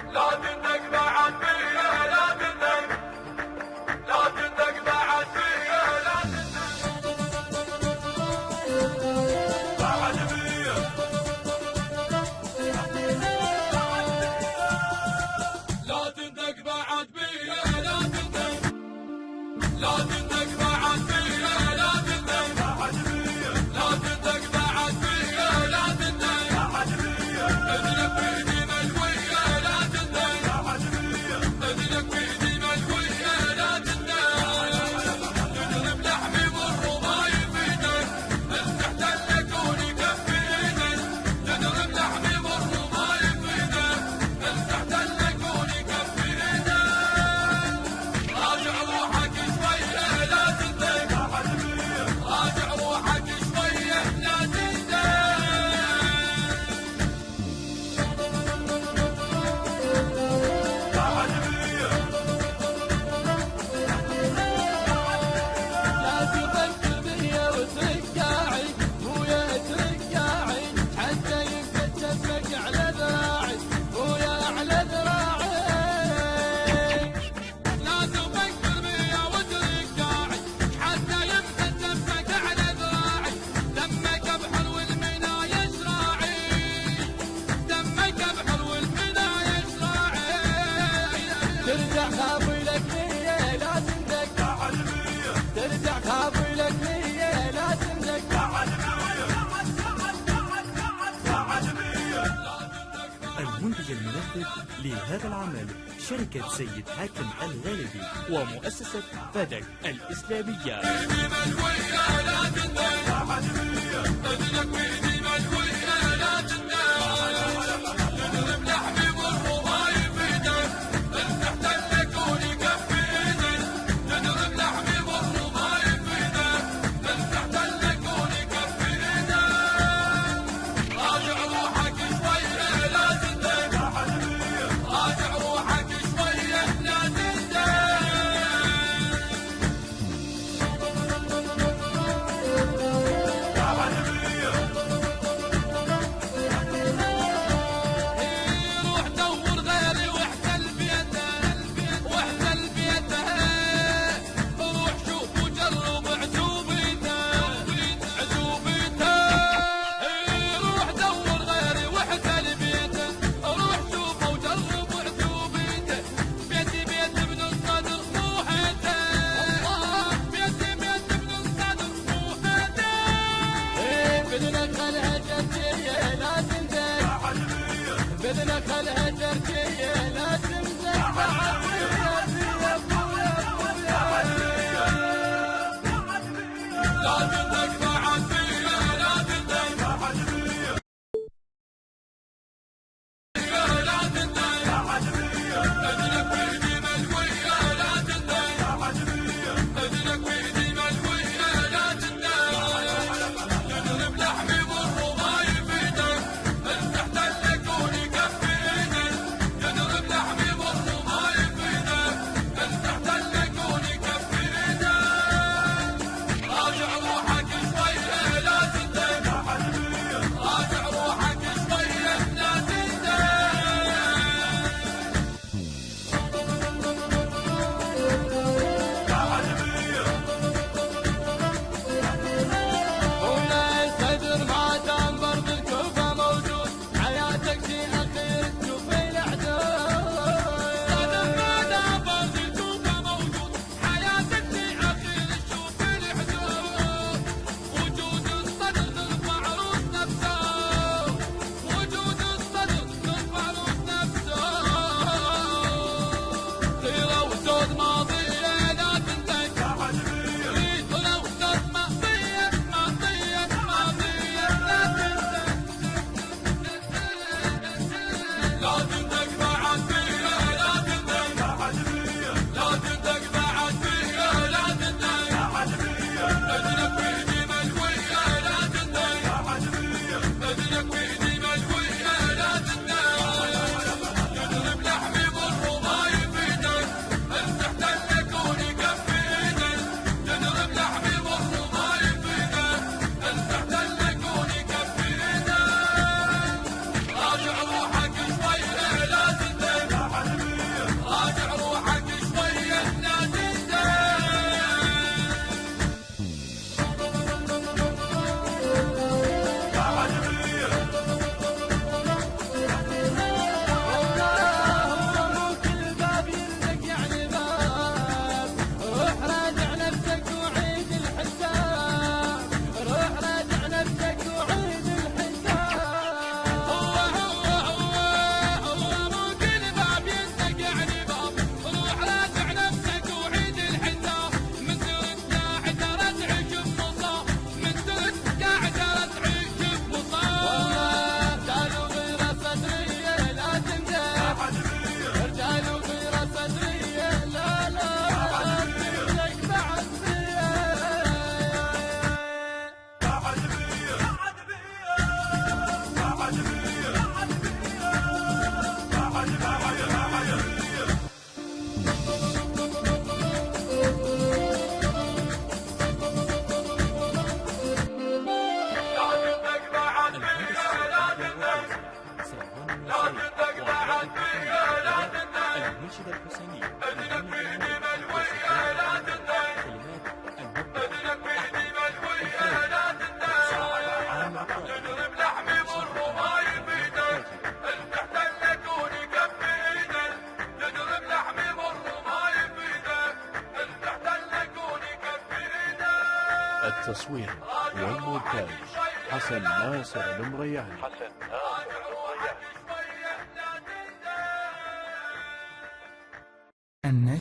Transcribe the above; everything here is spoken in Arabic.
لا تندق بعد فيا، لا تندق، لا تندق بعد فيا، لا تندق بعد فيا، لا تندق بعد فيا، لا تندق، لا تندق بعد فيا، لا تندق بعد فيا، لا تندق بعد فيا، لا تندق بعد فيا، اذنك بيدي ملوية، لا تندق بعد فيا، اذنك بيدي ملوية، لا تندق، تضرب لحمي مر وما يفيدك، انت احتلك ونكفينك، تضرب لحمي مر وما يفيدك، انت احتلك ونكفينك، راجع روحك شوية لا تندق، راجع روحك شوية لا تندق. لا تفكر بيا وترقاعي، ويا ترقاعي حتى ينفد جسمك على ذراعي، ويا على ذراعي. لا تفكر بيا وترقاعي حتى ينفد جسمك على ذراعي، دمك بحر والمنى يشراعي، دمك بحر والمنى يشراعي. ترجع خافي لك نية لا تندق، ترجع خافي لك نية لا تندق. المنتج المنفذ لهذا العمل شركة سيد حاكم الغالبي ومؤسسة فدك الإسلامية. لا تندق، اذنك بيدي ملوية، لا تندق، تضرب لحمي مر وما يفيدك، انت احتلك ونكفينك، تضرب لحمي مر وما يفيدك، انت احتلك ونكفينك، راجع روحك شوية لا تندق، راجع روحك شوية لا تندق. روح دور غيري واحتل بيته، واحتل بيته، روح شوف وجرب عزوبيته، عزوبيته. روح دور غيري واحتل بيته، روح شوف وجرب عزوبيته، بيتي بيت ابن الصدر موحته، بيتي بيت ابن الصدر موحته. بدنا خلها جرجية لا تندق، بدنا خلها جرجية لا تندق. لا تندق بعد فيا، لا تندق بعد فيا، لا تندق بعد فيا، اذنك بيدي ملوية، لا تندق بعد فيا، اذنك بيدي ملوية، لا تندق، تضرب لحمي مر وما يفيدك، انت احتلك ونكفينك، تضرب لحمي مر وما يفيدك. الناشد الحسيني محمد العماد وصفات كلمات المبدع عامر الطاهر نضرب لحمي مر ما يفيدك المحتل يكون يكفي ايدك نضرب لحمي مر ما يفيدك المحتل يكون يكفي ايدك. التصوير والمونتاج حسن ناصر المريان.